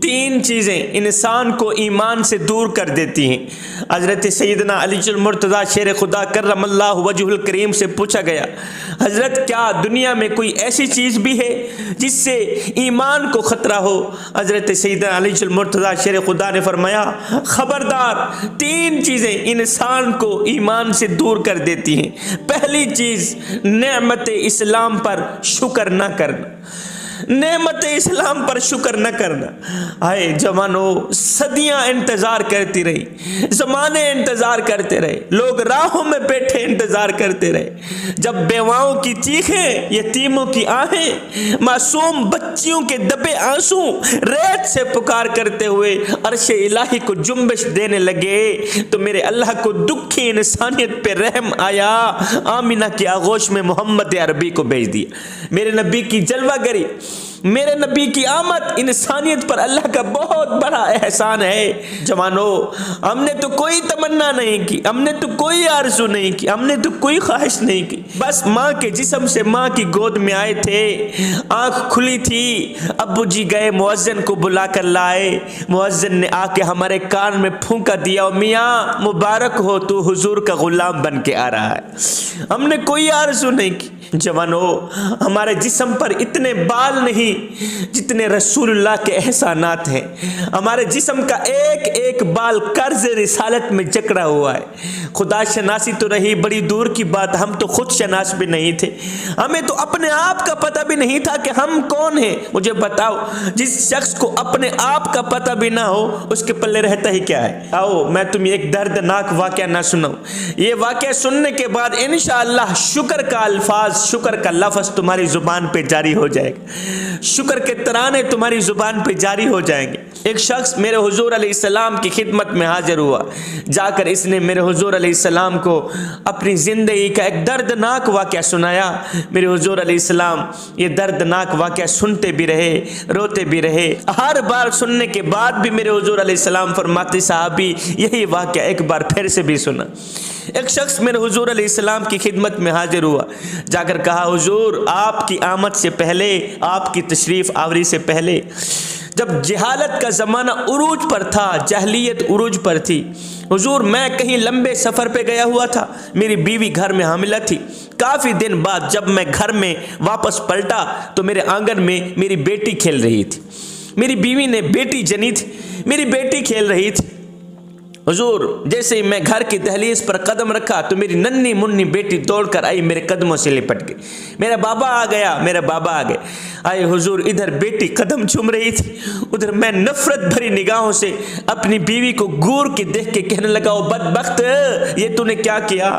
تین چیزیں انسان کو ایمان سے دور کر دیتی ہیں۔ حضرت سیدنا علی المرتضیٰ شیر خدا کرم اللہ وجہ الکریم سے پوچھا گیا، حضرت کیا دنیا میں کوئی ایسی چیز بھی ہے جس سے ایمان کو خطرہ ہو؟ حضرت سیدنا علی المرتضیٰ شیر خدا نے فرمایا، خبردار، تین چیزیں انسان کو ایمان سے دور کر دیتی ہیں۔ پہلی چیز، نعمت اسلام پر شکر نہ کرنا، نعمت اسلام پر شکر نہ کرنا۔ آئے جوانو، صدیاں انتظار کرتی رہی، زمانے انتظار کرتے رہے، لوگ راہوں میں بیٹھے انتظار کرتے رہے، جب بیواؤں کی چیخیں، یتیموں کی آہیں، معصوم بچیوں کے دبے آنسو ریت سے پکار کرتے ہوئے عرش الہی کو جنبش دینے لگے تو میرے اللہ کو دکھی انسانیت پہ رحم آیا، آمینہ کی آغوش میں محمد عربی کو بھیج دیا۔ میرے نبی کی جلوہ گری، میرے نبی کی آمد انسانیت پر اللہ کا بہت بڑا احسان ہے۔ جوانو، ہم نے تو کوئی تمنا نہیں کی، ہم نے تو کوئی آرزو نہیں کی، ہم نے تو کوئی خواہش نہیں کی، بس ماں کے جسم سے ماں کی گود میں آئے تھے، آنکھ کھلی تھی، ابو جی گئے مؤذن کو بلا کر لائے، مؤذن نے آ کے ہمارے کان میں پھونکا دیا، میاں مبارک ہو، تو حضور کا غلام بن کے آ رہا ہے۔ ہم نے کوئی آرزو نہیں کی۔ جوانو، ہمارے جسم پر اتنے بال نہیں جتنے رسول اللہ کے احسانات ہیں، ہمارے جسم کا ایک ایک بال قرض رسالت میں جکڑا ہوا ہے۔ خدا شناسی تو رہی بڑی دور کی بات، ہم تو خود شناس بھی نہیں تھے، ہمیں تو اپنے آپ کا پتہ بھی نہیں تھا کہ ہم کون ہیں۔ مجھے بتاؤ، جس شخص کو اپنے آپ کا پتہ بھی نہ ہو اس کے پلے رہتا ہی کیا ہے؟ آؤ میں تمہیں ایک دردناک واقعہ نہ سناؤں، یہ واقعہ سننے کے بعد انشاءاللہ شکر کا الفاظ، شکر کا لفظ تمہاری زبان پہ جاری ہو جائے گا، شکر کے ترانے تمہاری زبان پہ جاری ہو جائیں گے۔ ایک شخص میرے حضور علیہ السلام کی خدمت میں حاضر ہوا، جا کر اس نے میرے حضور علیہ السلام کو اپنی زندگی کا ایک دردناک واقعہ سنایا۔ میرے حضور علیہ السلام یہ دردناک واقعہ سنتے بھی رہے، روتے بھی رہے۔ ہر بار سننے کے بعد بھی میرے حضور علیہ السلام فرماتے، صحابی یہی واقعہ ایک بار پھر سے بھی سنا۔ ایک شخص میرے حضور علیہ السلام کی خدمت میں حاضر ہوا، جا کر کہا، حضور آپ کی آمد سے پہلے، آپ کی تشریف آوری سے پہلے، جب جہالت کا زمانہ عروج پر تھا، جاہلیت عروج پر تھی، حضور میں کہیں لمبے سفر پہ گیا ہوا تھا، میری بیوی گھر میں حاملہ تھی، کافی دن بعد جب میں گھر میں واپس پلٹا تو میرے آنگن میں میری بیٹی کھیل رہی تھی، میری بیوی نے بیٹی جنی تھی، میری بیٹی کھیل رہی تھی۔ حضور جیسے ہی میں گھر کی دہلیز پر قدم رکھا تو میری ننھی منھی بیٹی دوڑ کر آئی، میرے قدموں سے لپٹ گئی، میرا بابا آ گیا، میرا بابا آ گئے۔ آئے حضور، ادھر بیٹی قدم چوم رہی تھی، ادھر میں نفرت بھری نگاہوں سے اپنی بیوی کو گور کے دیکھ کے کہنے لگا، او بدبخت، یہ تو نے کیا کیا؟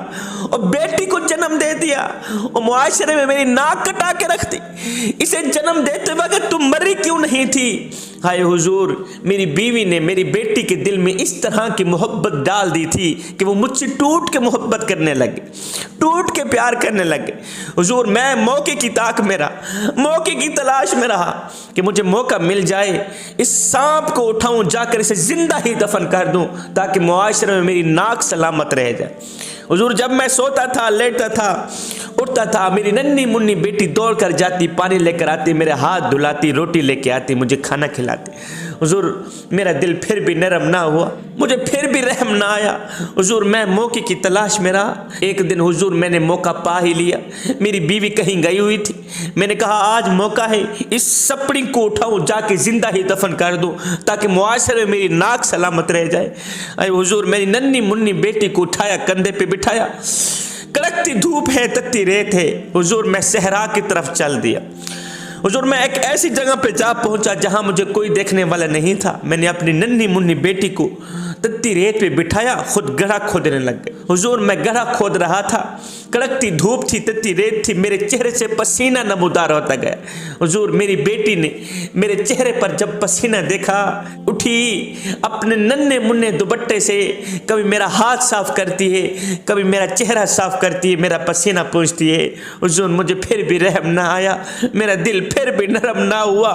اور بیٹی کو جنم دے دیا، اور معاشرے میں میری ناک کٹا کے رکھ دی، اسے جنم دیتے وقت تم مری کیوں نہیں تھی؟ ہائے حضور، میری بیوی نے میری بیٹی کے دل میں اس طرح کی محبت ڈال دی تھی کہ وہ مجھ سے ٹوٹ کے محبت کرنے لگے، ٹوٹ کے پیار کرنے لگے۔ حضور میں موقع کی تاک میں رہا، موقع کی تلاش میں رہا کہ مجھے موقع مل جائے، اس سانپ کو اٹھاؤں، جا کر اسے زندہ ہی دفن کر دوں تاکہ معاشرے میں میری ناک سلامت رہ جائے۔ حضور جب میں سوتا تھا، لیٹتا تھا، اٹھتا تھا، میری ننھی منھی بیٹی دوڑ کر جاتی، پانی لے کر آتی، میرے ہاتھ دھلاتی، روٹی لے کے آتی، مجھے کھانا کھلاتی۔ حضور میرا دل پھر بھی نرم نہ ہوا، مجھے پھر بھی رحم نہ آیا۔ حضور میں موقع کی تلاش میں رہا۔ ایک دن حضور میں نے موقع پا ہی لیا، میری بیوی کہیں گئی ہوئی تھی، میں نے کہا آج موقع ہے، اس سپڑی کو اٹھاؤں، جا کے زندہ ہی دفن کر دوں تاکہ معاشرے میں میری ناک سلامت رہ جائے۔ اے حضور میری ننھی منھی بیٹی کو اٹھایا، کندھے پہ بٹھایا، کڑکتی دھوپ ہے، تتی ریت ہے، حضور میں صحرا کی طرف چل دیا۔ حضور میں ایک ایسی جگہ پہ جا پہنچا جہاں مجھے کوئی دیکھنے والا نہیں تھا، میں نے اپنی ننھی منھی بیٹی کو تتی ریت پہ بٹھایا، خود گڑھا کھودنے لگ گئے۔ حضور میں گڑھا کھود رہا تھا، کڑکتی دھوپ تھی، تتی ریت تھی، میرے چہرے سے پسینہ نمودار ہوتا گیا۔ حضور میری بیٹی نے میرے چہرے پر جب پسینہ دیکھا، اٹھی، اپنے ننھے منھے دوپٹے سے کبھی میرا ہاتھ صاف کرتی ہے، کبھی میرا چہرہ صاف کرتی ہے، میرا پسینہ پوچھتی ہے۔ حضور مجھے پھر بھی رحم نہ آیا، میرا دل پھر بھی نرم نہ ہوا۔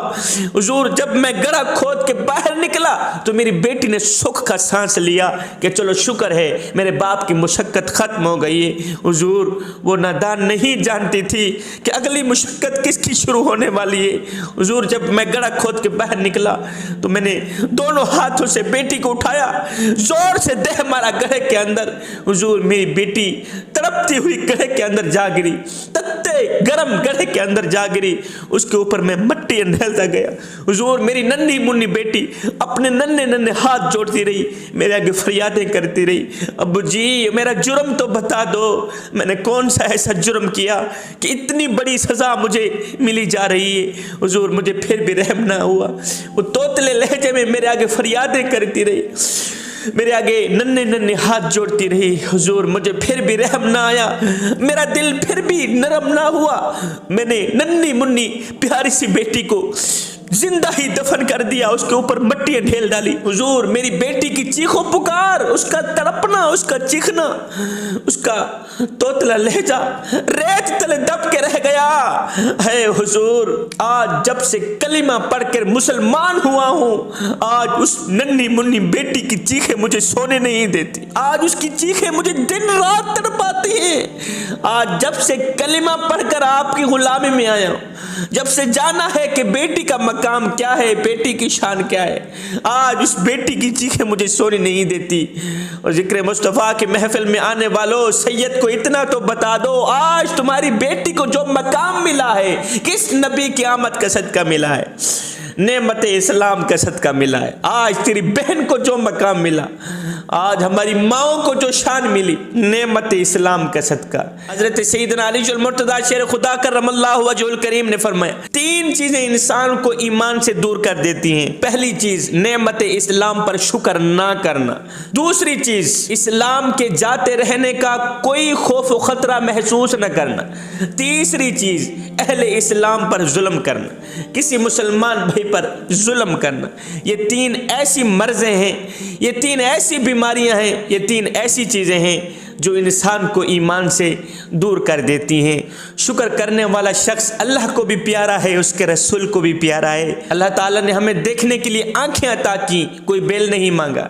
حضور جب میں گڑھا کھود کے باہر نکلا تو میری بیٹی نے سکھ کا سانس سانس لیا کہ چلو شکر ہے میرے باپ کی مشقت ختم ہو گئی ہے۔ حضور وہ نادان نہیں جانتی تھی کہ اگلی مشقت کس کی شروع ہونے والی ہے۔ حضور جب میں گڑھا کھود کے باہر نکلا تو میں نے دونوں ہاتھوں سے بیٹی کو اٹھایا، زور سے دہ مارا گڑھے کے اندر۔ حضور میری بیٹی تڑپتی ہوئی گڑھے کے اندر جا گری، تتے گرم گڑھے کے اندر جا گری، اس کے اوپر میں مٹی انڈھیلتا گیا۔ حضور میری ننھی منی بیٹی اپنے ننھے ننھے ہاتھ جوڑتی رہی، میرے آگے فریادیں کرتی رہی، ابو جی میرا جرم تو بتا دو، میں نے کون سا ایسا جرم کیا کہ اتنی بڑی سزا مجھے ملی جا رہی ہے۔ حضور مجھے پھر بھی رحم نہ ہوا، وہ توتلے لہجے میں میرے آگے فریادیں کرتی رہی، میرے آگے ننھے ننھے ہاتھ جوڑتی رہی۔ حضور مجھے پھر بھی رحم نہ آیا، میرا دل پھر بھی نرم نہ ہوا، میں نے ننھی منی پیاری سی بیٹی کو زندہ ہی دفن کر دیا، اس کے اوپر مٹی ڈھیل ڈالی۔ حضور میری بیٹی کی چیخ و پکار، اس کا تڑپنا، اس کا چیخنا، اس کا توتلا لہجہ ریت تلے دب کے رہ گیا۔ ہے حضور آج جب سے کلمہ پڑھ کر مسلمان ہوا ہوں، آج اس ننھی منی بیٹی کی چیخیں مجھے سونے نہیں دیتی، آج اس کی چیخیں مجھے دن رات تڑپاتی ہیں۔ آج جب سے کلمہ پڑھ کر آپ کی غلامی میں آیا ہوں، جب سے جانا ہے کہ بیٹی کا مقام کیا ہے، بیٹی کی شان کیا ہے، آج اس بیٹی کی چیخیں مجھے سونے نہیں دیتی۔ اور ذکر مصطفیٰ کی محفل میں آنے والوں، سید کو اتنا تو بتا دو، آج تمہاری بیٹی کو جو مقام ملا ہے کس نبی کی آمد کا صدقہ ملا ہے؟ نعمت اسلام کا صدقہ ملا ہے۔ آج تیری بہن کو جو مقام ملا، آج ہماری ماؤں کو جو شان ملی، نعمت اسلام کا صدقہ۔ حضرت سیدنا علی المرتضیٰ شیر خدا کرم اللہ وجہ الکریم نے فرمایا 3 چیزیں انسان کو ایمان سے دور کر دیتی ہیں۔ پہلی چیز نعمت اسلام پر شکر نہ کرنا، دوسری چیز اسلام کے جاتے رہنے کا کوئی خوف و خطرہ محسوس نہ کرنا، تیسری چیز اہل اسلام پر ظلم کرنا، کسی مسلمان بھائی پر ظلم کرنا۔ یہ 3 ایسی مرضیں ہیں، یہ 3 ایسی بیماریاں ہیں، یہ 3 ایسی چیزیں ہیں جو انسان کو ایمان سے دور کر دیتی ہیں۔ شکر کرنے والا شخص اللہ کو بھی پیارا ہے، اس کے رسول کو بھی پیارا ہے۔ اللہ تعالیٰ نے ہمیں دیکھنے کے لیے آنکھیں عطا کی، کوئی بیل نہیں مانگا۔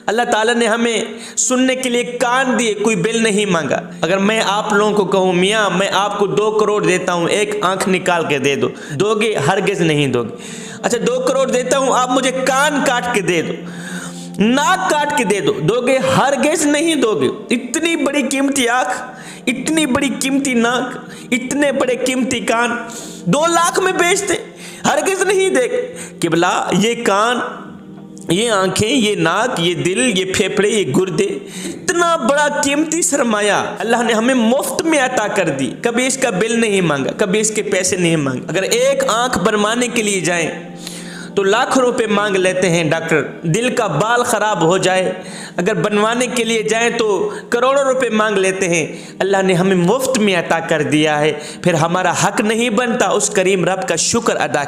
اللہ تعالیٰ نے ہمیں سننے کے لیے کان دیے، کوئی بیل نہیں مانگا۔ اگر میں آپ لوگوں کو کہوں میاں میں آپ کو 2 کروڑ دیتا ہوں، ایک آنکھ نکال کے دے دو، دو گے؟ ہرگز نہیں دو گے۔ اچھا 2 کروڑ دیتا ہوں، آپ مجھے کان کاٹ کے دے دو، ناک کاٹ کے دے دو، دو گے؟ ہرگز نہیں دو گے۔ اتنی بڑی قیمتی آنکھ، اتنی بڑی قیمتی ناک، اتنے بڑے قیمتی کان 2 لاکھ میں بیچتے؟ ہرگز نہیں دے گے۔ قبلہ یہ کان، یہ آنکھیں، یہ ناک، یہ دل، یہ پھیپھڑے، یہ گردے، اتنا بڑا قیمتی سرمایہ اللہ نے ہمیں مفت میں عطا کر دی، کبھی اس کا بل نہیں مانگا، کبھی اس کے پیسے نہیں مانگے۔ اگر ایک آنکھ بنوانے کے لیے جائیں تو لاکھوں روپے مانگ لیتے ہیں ڈاکٹر، دل کا بال خراب ہو جائے اگر بنوانے کے لیے جائیں تو کروڑوں روپے مانگ لیتے ہیں۔ اللہ نے ہمیں مفت میں عطا کر دیا ہے، پھر ہمارا حق نہیں بنتا اس کریم رب کا شکر ادا